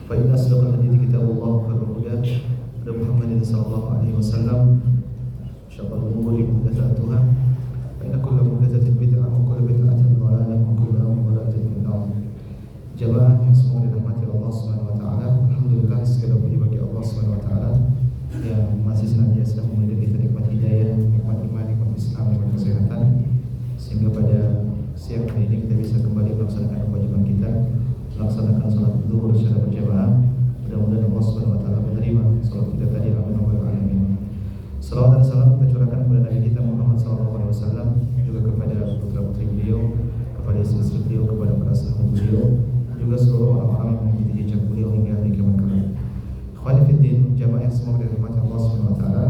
فإن أصدق الحديث كتاب الله وخير الهدى هدى محمد صلى الله عليه وسلم وشر الأمور محدثاتها فإن كل محدثة بدعة وكل بدعة ضلالة وكل ضلالة في النار. Jamaah yang semua dirahmati Allah Subhanahu wa taala, alhamdulillah segala puji bagi Allah Subhanahu wa taala yang masih senantiasa memberikan kita nikmat hidayah, nikmat iman, nikmat Islam, nikmat kesehatan, sehingga pada siang hari ini kita bisa kembali melaksanakan kewajiban kita, melaksanakan salat zuhur secara berjamaah. Mudah-mudahan Allah Subhanahu wa taala menerima salat kita tadi. Amin ya rabbal alamin. Salawat dan salam kita curahkan kepada Nabi kita Muhammad sallallahu alaihi wasallam, juga kepada putra-putri beliau, kepada istri-istri beliau, kepada para sahabat beliau, juga seluruh orang-orang yang mengikuti jejak beliau hingga hari kiamat kelak. Ikhwani fiddin, jamaah yang semua dirahmati Allah Subhanahu wa taala.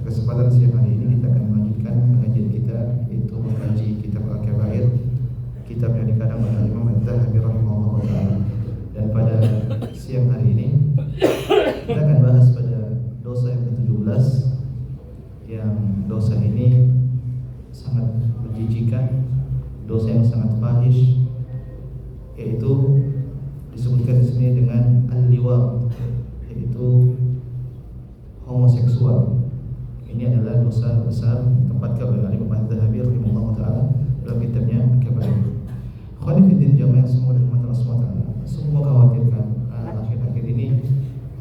Kesempatan siang hari ini kita akan melanjutkan pengajian kita, yaitu mengkaji kitab Al-Kabair, kitab yang dikarang oleh Imam Az-Zahabi rahimahullah taala. Dan pada siang hari ini kita akan bahas pada dosa yang ke-17, yang dosa ini sangat menjijikan, dosa yang sangat fahish, yaitu disebutkan di sini dengan al-liwat, yaitu homoseksual. Ini adalah dosa besar tempatkan oleh Imam Az-Zahabi rahimahullah taala dalam kitabnya Al-Kabair. Ikhwani fiddin, jamaah yang semua dirahmati Allah Subhanahu wa taala. Semua khawatirkan akhir-akhir ini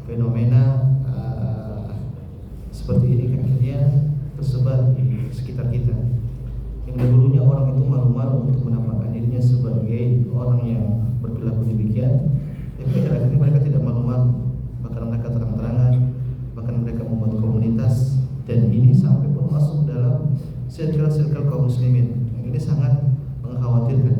fenomena seperti ini akhirnya tersebar di sekitar kita. Yang dulunya orang itu malu-malu untuk menampakkan dirinya sebagai orang yang berperilaku demikian, tapi akhir-akhir ini mereka tidak malu-malu, bahkan mereka terang-terangan, bahkan mereka membuat komunitas, dan ini sampai pun masuk dalam circle-circle kaum muslimin. Yang ini sangat mengkhawatirkan.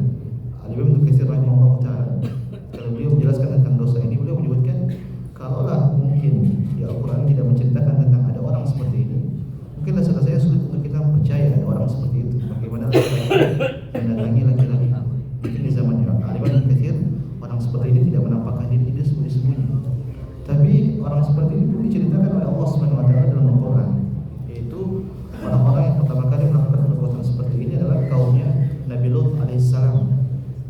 Al-Imam Ibnu Katsir rahimahullah taala, kalau beliau menjelaskan tentang dosa ini, beliau menyebutkan kalaulah mungkin di Al-Quran tidak menceritakan tentang ada orang seperti ini, mungkin rasa-rasanya sulit untuk kita percaya ada orang seperti itu. Bagaimana mendatangi laki-laki? Mungkin di zamannya Al-Imam Ibnu Katsir, orang seperti ini tidak menampakkan diri dia sembunyi-sembunyi. Tapi orang seperti ini pun diceritakan oleh Allah Subhanahu wa taala dalam Al-Quran, yaitu orang-orang yang pertama kali melakukan perbuatan seperti ini adalah kaumnya Nabi Lut alaihissalam.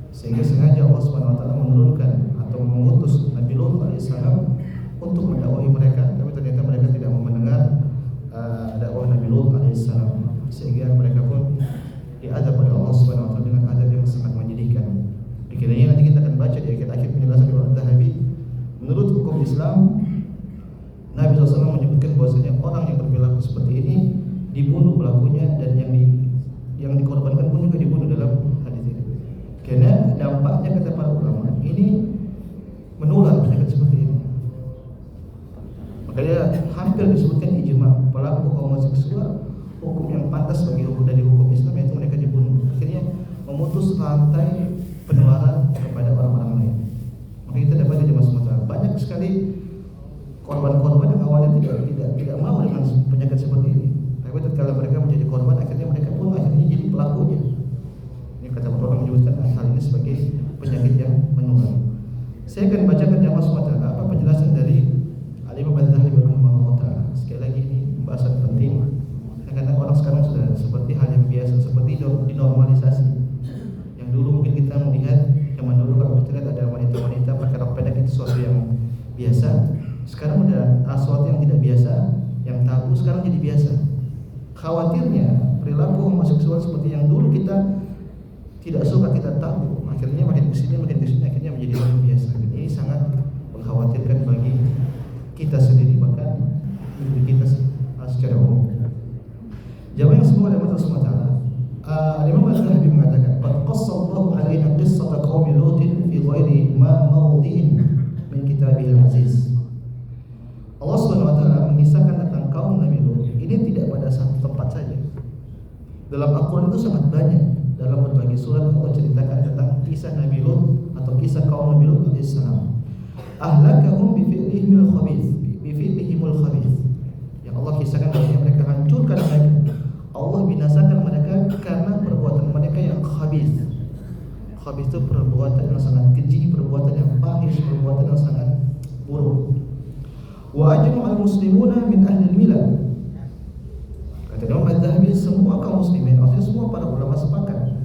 Sehingga sengaja Allah Subhanahu wa taala menurunkan atau mengutus Nabi Lut alaihissalam untuk mendakwahi mereka, tapi ternyata mereka tidak mau mendengar dakwah Nabi Lut alaihissalam, sehingga mereka pun diazab oleh Allah Subhanahu wa taala dengan azab yang sangat menyedihkan. Dikiranya nanti kita akan baca di akhir-akhir penjelasan Imam Az-Zahabi. Menurut hukum Islam, Nabi SAW menyebutkan bahwasanya orang yang berperilaku seperti ini dibunuh pelakunya, dan yang dikorbankan pun juga dibunuh dalam hadis ini. Karena dampaknya kata para ulama ini menular penyakit seperti ini. Makanya hampir disebutkan ijma, pelaku homoseksual hukum yang pantas bagi hukum dari hukum Islam yaitu mereka dibunuh. Akhirnya memutus rantai penularan kepada orang-orang lain. Maka kita dapat di zaman Sumatera banyak sekali korban-korban yang awalnya tidak mau dengan penyakit seperti ini. Tapi tatkala mereka menjadi korban, akhirnya mereka pun akhirnya jadi pelakunya. Ini kata orang menyebutkan hal ini sebagai penyakit yang menular. Saya akan bacakan jamaah Sumatera apa penjelasan dari Al-Imam Az-Zahabi rahimahullah taala. Sekali lagi ini pembahasan penting. Karena orang sekarang sudah seperti hal yang biasa, seperti dinormalisasi. Yang dulu mungkin kita melihat zaman dulu kalau kita lihat ada wanita-wanita pakai rok pendek itu sesuatu yang biasa. Sekarang udah sesuatu yang tidak biasa, yang tabu sekarang jadi biasa. Khawatirnya perilaku homoseksual seperti yang dulu kita tidak suka, kita tabu, akhirnya makin kesini akhirnya menjadi hal yang biasa. Ini sangat mengkhawatirkan bagi kita sendiri, bahkan diri kita secara umum. Jamaah yang semua ada mata semua taala. Imam Az-Zahabi mengatakan, "Qad qassallahu alaina qissata qaumi Lutin fi ghairi ma mawdhi'in min kitabihil aziz." Allah Subhanahu wa taala mengisahkan tentang kaum Nabi Lut ini tidak pada satu tempat saja. Dalam Al-Qur'an itu sangat banyak. Dalam berbagai surat Allah ceritakan tentang kisah Nabi Lut atau kisah kaum Nabi Lut alaihissalam. Ahlakahum bi fi'lihimul khabith. Yang Allah kisahkan bahwa mereka hancurkan mereka. Allah binasakan mereka karena perbuatan mereka yang khabith. Khabith itu perbuatan yang sangat keji, perbuatan yang fahish, perbuatan yang sangat buruk. Wa ajma'al muslimuna min ahli al-milal. Kata Imam Az-Zahabi, semua kaum muslimin, maksudnya semua para ulama sepakat,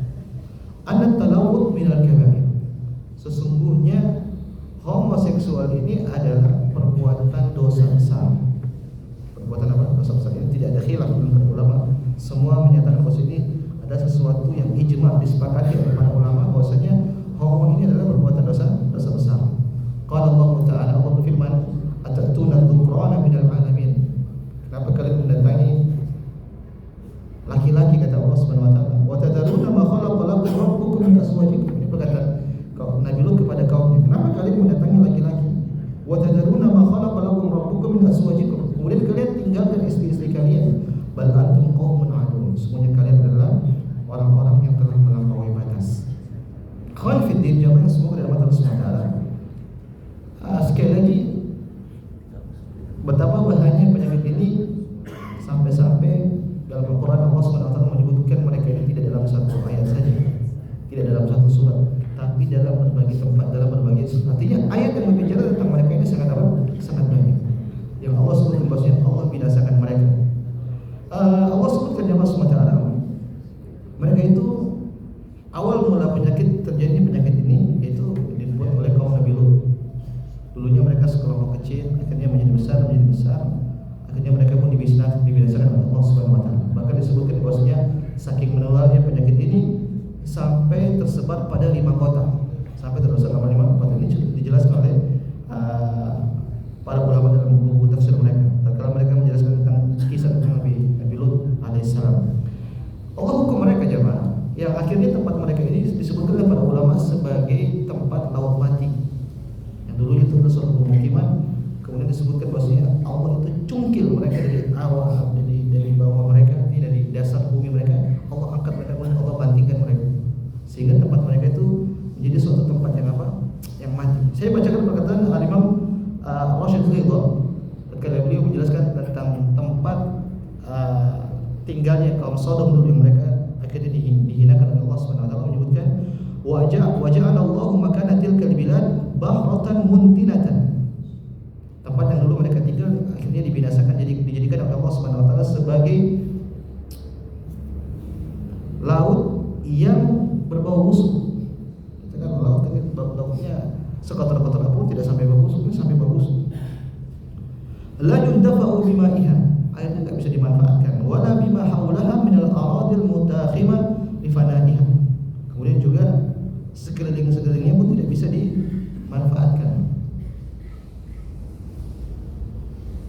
anna talawut min al-kabair. Sesungguhnya homoseksual seksual ini adalah perbuatan dosa besar. Perbuatan apa? Dosa besar. Ini tidak ada khilaf dalam para ulama. Semua menyatakan bahwa ini ada sesuatu yang ijma' disepakati oleh para ulama bahwasanya homo ini adalah perbuatan dosa besar. Qala Allah Ta'ala, Allah berfirman, "Atatuna dzukhrana minal alamin." Kenapa kalian mendatangi laki-laki, kata Allah Subhanahu wa taala, "Wa tadaruna ma khalaqa lakum rabbukum min azwajikum." Ini perkataan Nabi Lut kepada kaumnya, kenapa kalian mendatangi laki-laki? Wa tadaruna ma khalaqa lakum rabbukum min azwajikum. Kemudian kalian tinggalkan istri-istri kalian. Bal antum qaumun adun. Semuanya kalian adalah orang-orang yang telah melampaui batas. Khawal fiddin, jamaah semoga dalam Allah Subhanahu wa taala. Sekali lagi, betapa bahayanya penyakit ini sampai-sampai dalam Al-Quran Allah SWT menyebutkan mereka ini tidak dalam satu ayat saja, tidak dalam satu surat, tapi dalam berbagai tempat, dalam berbagai surat. Artinya ayat yang berbicara tentang mereka ini sangat apa? Sangat banyak. Yang Allah sebutkan bahwasanya Allah binasakan mereka. Allah sebutkan jamaah SWT, mereka itu awal mula terjadinya penyakit ini yaitu dibuat oleh kaum Nabi Lut. Dulunya mereka sekelompok kecil, akhirnya menjadi besar, akhirnya mereka pun dibinasakan oleh Allah Subhanahu wa taala. Bahkan disebutkan bahwasanya saking menularnya penyakit ini sampai tersebar pada 5 kota. Sampai tersebar pada 5 kota. Ini dijelaskan oleh para ulama dalam buku tafsir mereka. Tatkala mereka menjelaskan tentang kisah Nabi Lut alaihissalam. Allah hukum mereka jemaah, yang akhirnya tempat mereka ini disebutkan oleh para ulama sebagai tempat laut mati. Yang dulu itu adalah suatu pemukiman, kemudian disebutkan bahwasanya Allah itu cungkil mereka dari awal, dari bawah mereka, dari dasar bumi mereka. Allah angkat mereka, kemudian Allah bantingkan mereka, sehingga tempat mereka itu menjadi suatu tempat yang apa? Yang mati. Saya bacakan perkataan Al-Imam Rashid Ridha ketika beliau menjelaskan tentang tempat tinggalnya kaum Sodom dulu yang mereka akhirnya dihinakan oleh Allah Subhanahu wa taala, menyebutkan waja'ala Allahu makana tilkal bilad bahratan muntinatan. Tempat yang dulu mereka tinggal akhirnya dibinasakan, dijadikan oleh Allah Subhanahu wa taala sebagai laut yang berbau busuk. Kita kan laut kan lautnya sekotor-kotor apapun tidak sampai bau busuk, sampai bau busuk. La yuntafa'u bima'iha, airnya tidak bisa dimanfaatkan. Wala bima haulaha minal aradil mutakhimah li fana'iha. Kemudian juga sekeliling-sekelilingnya pun tidak bisa dimanfaatkan.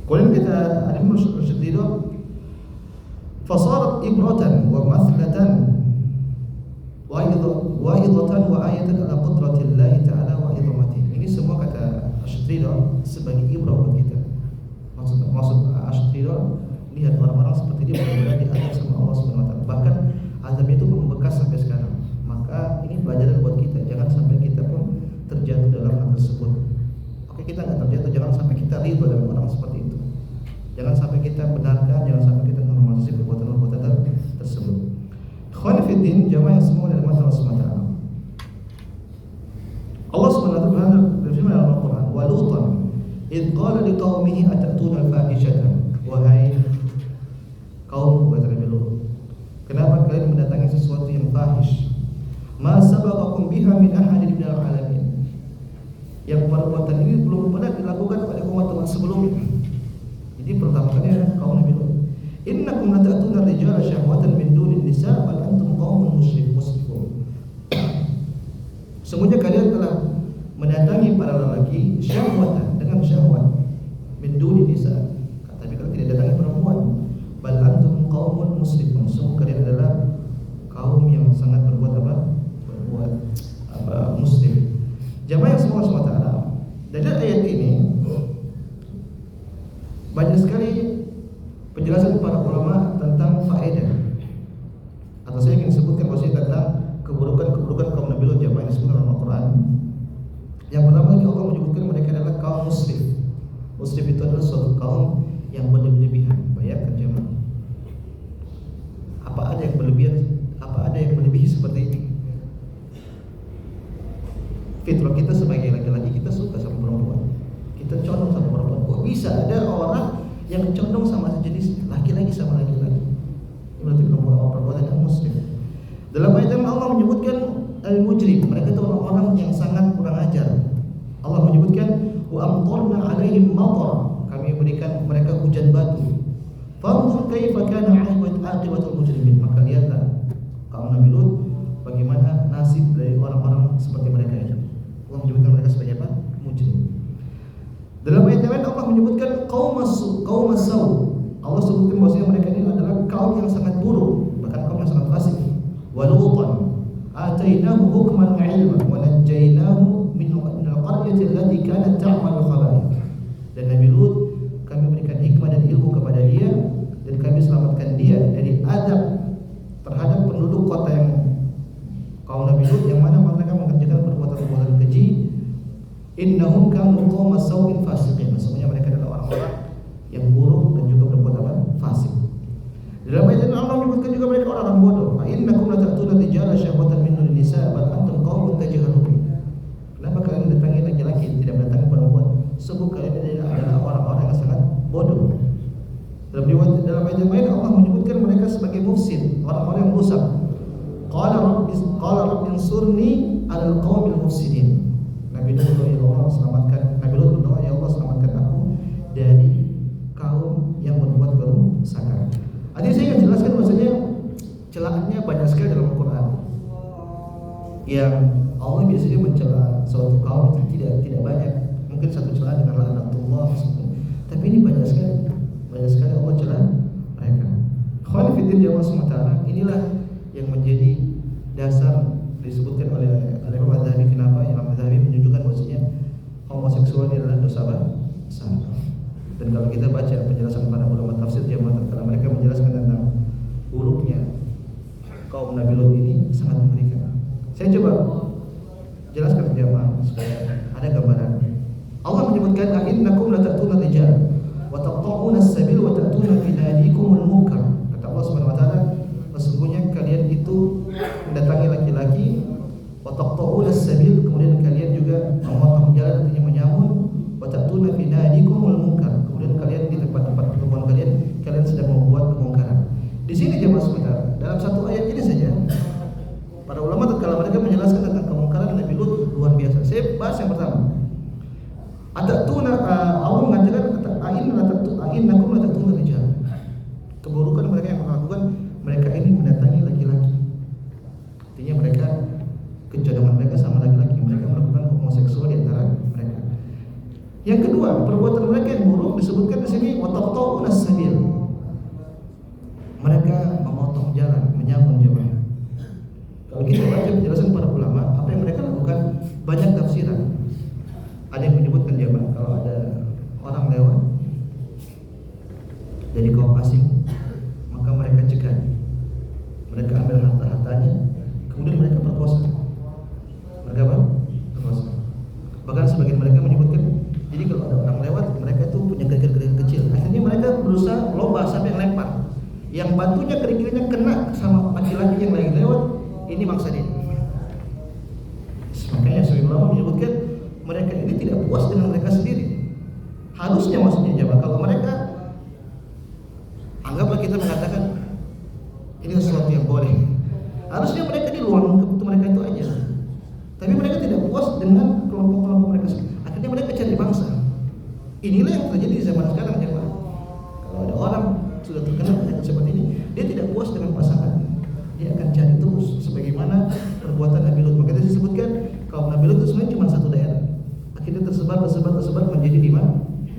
Kemudian kita ada Rasulullah, fasarat ibratan wa mathlatan wa idatan wa ayatan ala qudratillahi ta'ala wa idhamati. Ini semua kata Rasulullah sebagai ibrah buat kita. Maksud Rasulullah, lihat orang-orang seperti dia benar-benar diazab sama Allah Subhanahu wa taala. Bahkan azabnya itu membekas sampai sekarang. Maka ini pelajaran buat kita, jangan sampai kita pun terjatuh dalam hal tersebut. Oke, kita nggak terjatuh, jangan sampai kita ridho dengan orang seperti itu. Jangan sampai kita benarkan, jangan sampai kita normalisasi perbuatan-perbuatan tersebut. Ikhwan fillah, jamaah yang semua dari mata Allah Subhanahu wa taala. Allah Subhanahu wa taala berfirman dalam Al-Qur'an, "Wa lutan idh qala liqaumihi atatuna al-fahishata." Wahai kaum, kata Nabi Lut, kenapa kalian mendatangi sesuatu yang fahish? Ma sabaqakum biha min ahadin minal alamin. Yang perbuatan ini belum pernah dilakukan oleh umat-umat sebelumnya. Jadi pertama kali adalah kaum Nabi Lut. Innakum lata'tuna ar-rijala syahwatan min dunin nisa bal antum qaumun musrifun. Sesungguhnya kalian telah mendatangi para lelaki syahwatan, dengan syahwat, min dunin nisa. Tapi kalian tidak datangi perempuan. Bal antum qaumun musrifun. Sungguh kalian adalah kaum yang sangat berbuat muslim. Jamaah yang semua SWT. Dari ayat ini banyak sekali penjelasan para ulama tentang faedah, atau saya ingin sebutkan bahwasanya tentang keburukan kaum Nabi Lut jamaah yang disebutkan dalam Al-Quran. Yang pertama tadi Allah menyebutkan mereka adalah kaum muslim. Muslim itu adalah suatu kaum yang berlebihan. Bayangkan jemaah, apa ada yang berlebihan? Apa ada yang melebihi seperti ini? Fitrah kita sebagai laki-laki, kita suka sama perempuan, kita condong sama perempuan. Kok bisa ada orang yang condong sama sejenis laki-laki sama laki-laki? Ini berarti perempuan yang muslim. Dalam ayat yang Allah menyebutkan al-mujrim, mereka itu orang-orang yang sangat kurang ajar. Allah menyebutkan wa amtarna 'alaihim matar, kami berikan mereka hujan batu. Fanzur kaifa kana 'aqibatul mujrimin, maka lihatlah kaum Nabi Lut bagaimana nasib dari orang-orang seperti mereka itu. Allah menyebutkan mereka sebagai apa? Mujrim. Dalam ayat yang lain Allah menyebutkan kaum saw. Allah sebutkan bahwasanya mereka ini adalah kaum yang sangat buruk, bahkan kaum yang sangat fasik. Wa lutan atainahu hukman wa ilman wa najjaynahu min al-qaryati allati kanat ta'malu khaba'ith. Dan Nabi Lut kami berikan hikmah dan ilmu kepada dia, dan kami selamatkan dia dari azab terhadap penduduk kota yang kaum Nabi Lut yang mana mereka mengerjakan perbuatan-perbuatan keji. Innahum kanu qauma sawin fasiqin, maksudnya mereka adalah orang-orang yang buruk dan juga berbuat apa? Fasik. Dalam ayat ini Allah menyebutkan juga mereka orang-orang bodoh. Fa innakum la ta'tuna rijala syahwatan min dunin nisa bal antum qaumun tajhalun. Kenapa kalian datangi laki-laki, tidak mendatangi perempuan? Sebab kalian adalah orang-orang yang sangat bodoh. Dalam ayat yang lain Allah menyebutkan mereka sebagai mufsid, orang-orang yang rusak. Qala rabbi ansurni 'alal qaumil mufsidin. Nabi Lut berdoa, ya Allah selamatkan. Nabi Lut berdoa, ya Allah selamatkan aku dari kaum yang berbuat kerusakan. Tadi saya ingin jelaskan bahwasanya celahannya banyak sekali dalam Al-Quran. Yang Allah biasanya mencela suatu kaum itu tidak banyak. Mungkin satu celaan dengan laknatullah, tapi ini banyak sekali Allah celah mereka. Khawani fiddin jamaah sementara, inilah yang menjadi dasar disebutkan oleh Imam Adz-Dzahabi. Kenapa Imam Adz-Dzahabi menunjukkan bahwasanya homoseksual ini adalah dosa besar. Dan kalau kita baca penjelasan para ulama tafsir jamaah tatkala mereka menjelaskan tentang buruknya kaum Nabi Lut ini sangat mengerikan. Saya coba jelaskan jamaah supaya ada gambaran. Allah menyebutkan innakum la ta'tuna rijal wa taqta'una as-sabil wa ta'tuna fi nadikumul munkar. Kata Allah Subhanahu wa taala, sesungguhnya kalian itu mendatangi laki-laki, wa taqta'una as-sabil, kemudian kalian juga memotong jalan, artinya menyamun, wa ta'tuna fi nadikumul munkar, kemudian kalian di tempat-tempat pertemuan kalian sedang membuat kemungkaran. Di sini jemaah sebentar, dalam satu ayat ini saja para ulama tatkala mereka menjelaskan tentang kemungkaran Nabi Lut luar biasa. Saya bahas yang pertama. Allah mengatakan innakum la ta'tuna rijal. Keburukan mereka yang melakukan, mereka ini mendatangi laki-laki. Artinya mereka kecenderungan mereka sama laki-laki, mereka melakukan homoseksual di antara mereka. Yang kedua, perbuatan mereka yang buruk disebutkan di sini wa taqta'una as-sabil. Mereka memotong jalan, menyamun jemaah. Kalau kita baca penjelasan para ulama, apa yang mereka lakukan banyak tafsiran. Ada yang menyebutkan jemaah kalau ada orang lewat dari kaum asing, maka mereka cegat, mereka ambil harta-hartanya, kemudian mereka perkosa. Mereka apa? Perkosa. Bahkan sebagian mereka menyebutkan, jadi kalau ada orang lewat, mereka itu punya kerikil-kerikil kecil. Akhirnya mereka berusaha lomba sampai lempar. Yang batunya kerikilnya kena sama laki-laki yang lagi lewat, ini mangsa dia. Makanya sebagian ulama menyebutkan mereka ini tidak puas dengan mereka sendiri. Harusnya maksudnya jemaah, kalau mereka anggaplah kita mengatakan ini sesuatu yang boleh, harusnya mereka di luar kebutuhan mereka itu aja. Tapi mereka tidak puas dengan kelompok-kelompok mereka. Akhirnya mereka cari bangsa. Inilah yang terjadi di zaman sekarang jemaah. Kalau ada orang sudah terkena penyakit seperti ini, dia tidak puas dengan pasangan, dia akan cari terus. Sebagaimana perbuatan Nabi Lut. Maka disebutkan kaum Nabi Lut itu sebenarnya cuma satu daerah. Akhirnya tersebar menjadi lima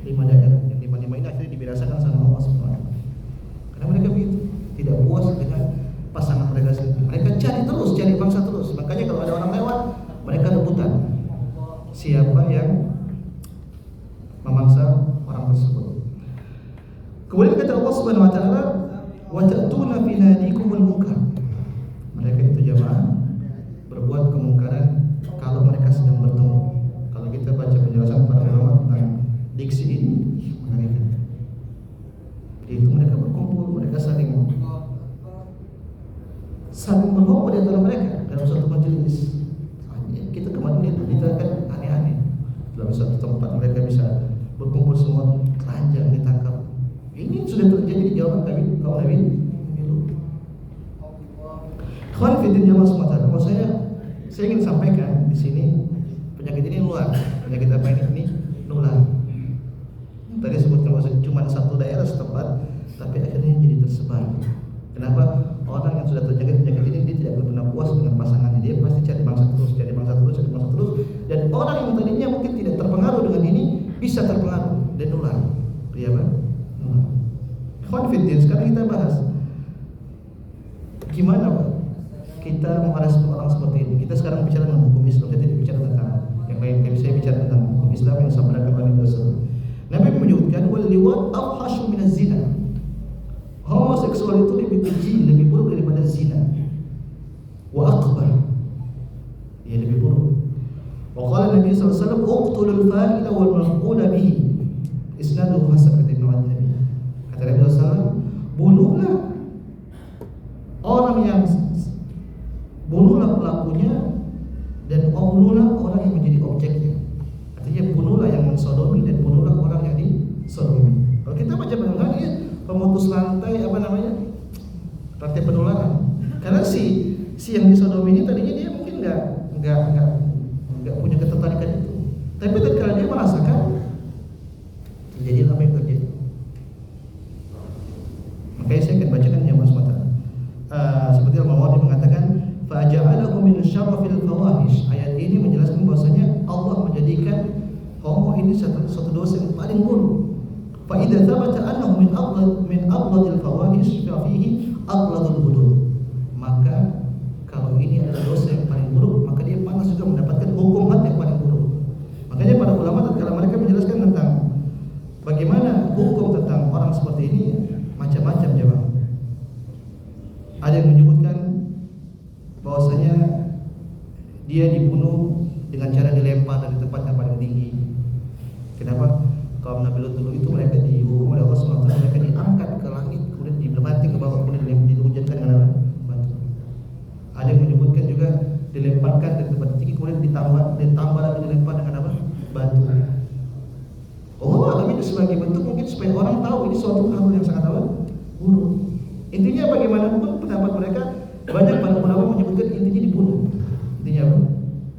daerah. Yang lima ini akhirnya dibinasakan sama Allah SWT. Karena mereka begitu, tidak puas dengan pasangan mereka sendiri. Mereka cari bangsa terus. Makanya kalau ada orang lewat, mereka rebutan siapa yang memangsa orang tersebut. Kemudian kata Allah Subhanahu wa taala, wa ta'tuna fi nadikumul munkar. Mereka itu jemaah berbuat kemungkaran kalau mereka sedang bertemu. Kalau kita baca penjelasan para ulama tentang diksi ini, mengerikan. Itu mereka berkumpul, mereka saling berkumpul di antara mereka dalam suatu majelis. Kita kemarin diterangkan aneh-aneh. Dalam satu tempat mereka bisa berkumpul semua, telanjang, ditangkap. Ini sudah terjadi di zaman kaum Nabi Lut. Khawani fiddin jamaah semata. Saya ingin sampaikan di sini penyakit ini luar. Penyakit apa ini? menular. Tadi sebutkan bahwa cuma satu daerah setempat, tapi akhirnya jadi tersebar. Kenapa? Orang yang sudah terjangkit penyakit ini dia tidak pernah puas dengan pasangannya, dia pasti cari bangsa terus, cari bangsa terus, cari bangsa terus. Dan orang yang tadinya mungkin tidak terpengaruh dengan ini bisa terpengaruh dan nular. Iya Pak? Confidence. Sekarang kita bahas gimana Pak kita merespon orang seperti ini. Kita sekarang bicara tentang hukum Islam, kita tidak bicara tentang yang lain. Saya bicara tentang hukum Islam yang sabda Nabi Rasul. Nabi menyebutkan wal liwat afhashu min az-zina. Homoseksual itu lebih keji, lebih buruk daripada zina. Wa akbar. Ya lebih buruk. Wa qala Nabi sallallahu alaihi wasallam uqtulul fa'ila wal maf'ula bihi. Isnaduhu hasan kata Ibnu Nabi. Kata Nabi sallallahu alaihi wasallam, bunuhlah pelakunya dan bunuhlah orang yang menjadi objeknya. Artinya bunuhlah yang mensodomi dan bunuhlah orang yang disodomi. Kalau kita baca penularan ya pemutus rantai rantai penularan. Karena si yang disodomi ini tadinya dia mungkin nggak punya ketertarikan itu. Tapi tatkala dia merasakan terjadi apa yang terjadi. Makanya saya akan bacakan yang semata. Seperti Al-Mawardi mengatakan fa'ja'alahu min syarafil fawahish. Ayat ini menjelaskan bahwasanya Allah menjadikan homo ini satu dosa yang paling buruk. Fa idza thabata annahu min abghadil fawahish fa fihi abghadul hudud. Maka kalau ini adalah dosa yang paling buruk, maka dia pantas juga mendapatkan hukum had yang paling buruk. Makanya para ulama tatkala mereka menjelaskan tentang bagaimana hukum tentang orang seperti ini macam-macam jemaah. Ada yang menyebutkan bahwasanya dia dibunuh dengan cara dilempar dari tempat yang paling tinggi. Kenapa? Kaum Nabi Lut dulu itu mereka dihukum oleh Allah SWT, mereka diangkat ke langit, kemudian dibanting ke bawah, kemudian dihujankan dengan batu. Ada yang menyebutkan juga dilemparkan dari tempat tinggi, kemudian ditambah lagi dilempar dengan apa? Batu. Oh, ini sebagai bentuk mungkin supaya orang tahu ini suatu hal yang sangat buruk. Intinya bagaimanapun pendapat mereka, banyak para ulama menyebutkan intinya dibunuh. Intinya apa?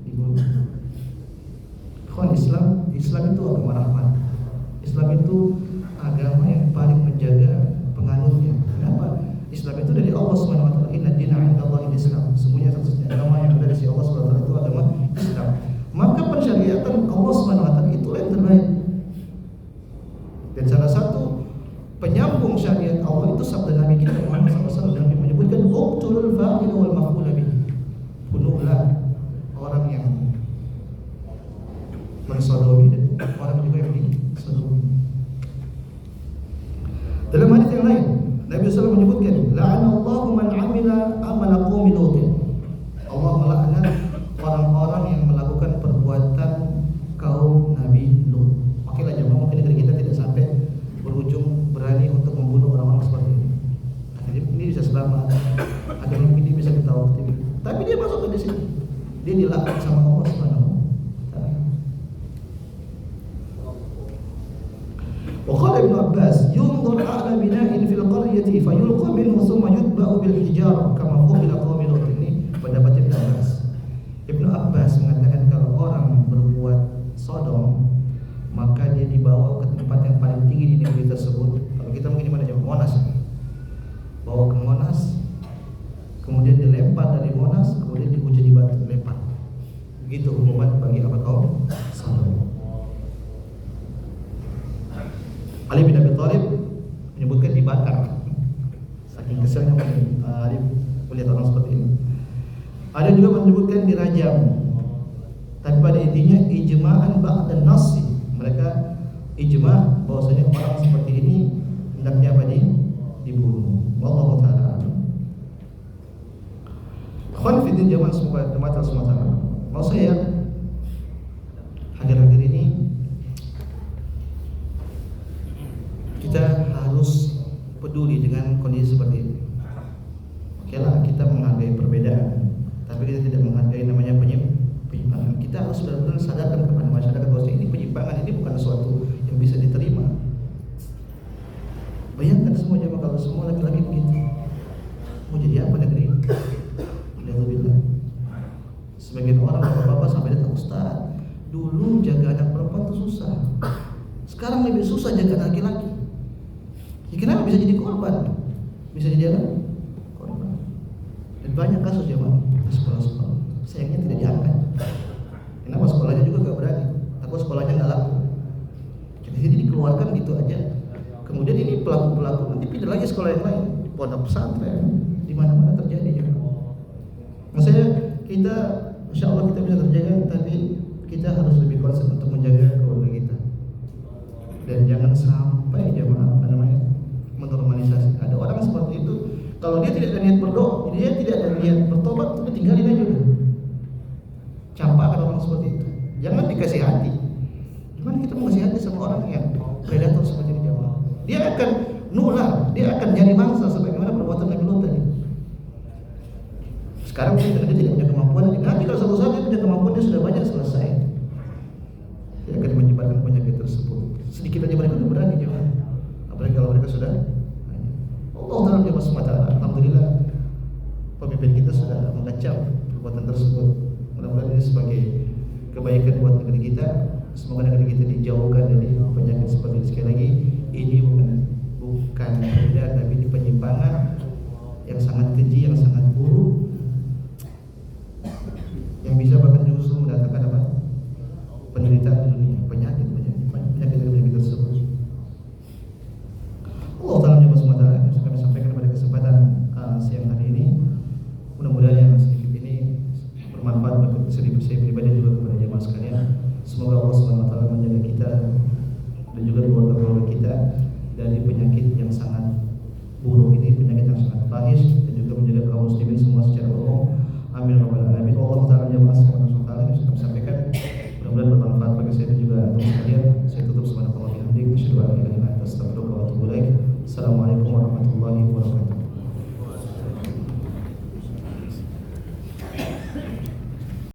Dibunuh. Islam itu agama rahmat. Islam itu agama yang paling menjaga penganutnya. Kenapa? Islam itu dari Allah Subhanahu wa taala. Inna dina 'indallahi Islam. Semuanya satu-satunya agama yang dari Allah Subhanahu wa taala itu agama Islam. Maka pensyariatan Allah Subhanahu wa taala itulah yang terbaik. Dan salah satu penyambung syariat Allah itu sabda Nabi kita Muhammad SAW yang menyebutkan uqtulul fa'ila wal maf'ula bihi. Bunuhlah orang yang mensodomi dan orang juga yang disodomi. Dalam hadis yang lain Nabi SAW menyebutkan la'anallahu man 'amila amala qaumi Lut. Allah melaknat orang-orang yang melakukan perbuatan kaum Nabi Lut. Makanya jemaah mungkin negeri kita tidak sampai berujung berani untuk membunuh orang-orang seperti ini. Akhirnya ini bisa selamat. Akhirnya ini bisa kita optimis. Tapi dia masuk ke sini. Dia dilaknat sama Allah Subhanahu wa taala. Wa qala Ibnu Abbas yunzur a'la bina'in fil qaryati fayulqa minhu thumma yutba'u bil hijarah kama fu'ila qaum Lut. Ini pendapat Ibnu Abbas. Ibnu Abbas mengatakan kalau orang berbuat sodom maka dia dibawa ke tempat yang paling tinggi di negeri tersebut. Kalau kita mungkin di mana jauh Monas, bawa ke Monas, kemudian dilempar dari Monas, kemudian diuji di batu, dilempar. Begitu hukuman bagi apa kaum Sodom. Ali bin Abi Thalib menyebutkan dibakar. Saking keselnya Ali melihat orang seperti ini. Ada juga menyebutkan dirajam. Tapi pada intinya ijma'an ba'da nasi. Mereka ijma' bahwasanya orang seperti ini hendaknya apa dibunuh. Wallahu taala. Khon fitin zaman semua jemaah semua. Mau saya akhir-akhir ini kita harus peduli dengan kondisi seperti ini. Oke lah, kita menghargai perbedaan, tapi kita tidak menghargai namanya penyimpangan. Kita harus benar-benar sadarkan kepada masyarakat bahwa ini penyimpangan, ini bukan sesuatu yang bisa diterima. Bayangkan semua jemaah kalau semua laki-laki begitu, mau jadi apa negeri ini? Alhamdulillah. Sebagian orang bapak-bapak sampai datang, Ustaz, Dulu jaga anak perempuan itu susah. Sekarang lebih susah jaga anak laki-laki. Ya, kenapa bisa jadi korban? Bisa jadi apa? Korban. Dan banyak kasus ya Pak, di sekolah-sekolah. Sayangnya tidak diangkat. Kenapa sekolahnya juga gak berani? Takut sekolahnya nggak laku. Jadi dikeluarkan gitu aja. Kemudian ini pelaku-pelaku nanti pindah lagi sekolah yang lain, pondok pesantren, di mana-mana terjadi juga. Maksudnya kita, insya Allah kita bisa terjaga, tapi kita harus lebih concern untuk menjaga keluarga kita. Dan jangan sampai jamaah menormalisasi. Ada orang seperti itu, kalau dia tidak ada niat berdoa, dia tidak ada niat bertobat, tapi tinggalin aja udah. Campakkan orang seperti itu. Jangan dikasih hati. Gimana kita mau kasih hati sama orang yang predator seperti ini jamaah? Dia akan nular, dia akan nyari mangsa sebagaimana perbuatan Nabi Lut tadi. Sekarang dia tidak punya kemampuan. Nanti kalau suatu saat dia punya kemampuan, dia sudah banyak selesai. Dia akan menyebarkan penyakit tersebut. Sedikit aja mereka sudah berani jemaah. Apalagi kalau mereka sudah Allah Taala jemaah semata. Alhamdulillah pemimpin kita sudah mengecam perbuatan tersebut. Mudah-mudahan ini sebagai kebaikan buat negeri kita. Semoga negeri kita dijauhkan dari penyakit seperti ini. Sekali lagi, ini bukan perbedaan, tapi ini penyimpangan yang sangat keji, yang sangat buruk, yang bisa bahkan justru mendatangkan apa? Penderitaan di dunia, penyakit tersebut. Allah Taala menjawab semua yang bisa kami sampaikan pada kesempatan siang hari ini. Mudah-mudahan yang sedikit ini bermanfaat bagi saya pribadi dan juga kepada jemaah sekalian. Semoga Allah Subhanahu wa taala menjaga kita dan juga keluarga-keluarga kita dari penyakit yang sangat buruk ini, penyakit yang sangat fahis, dan juga menjaga kaum muslimin semua secara umum. Amin rabbal alamin. Allah Taala jemaah subhanahu wa taala yang bisa kami sampaikan mudah-mudahan bermanfaat bagi saya dan juga untuk sekalian. Saya tutup subhanallahi wa bihamdihi, asyhadu an la ilaha illa anta, astaghfiruka wa atubu ilaik. Assalamualaikum warahmatullahi wabarakatuh.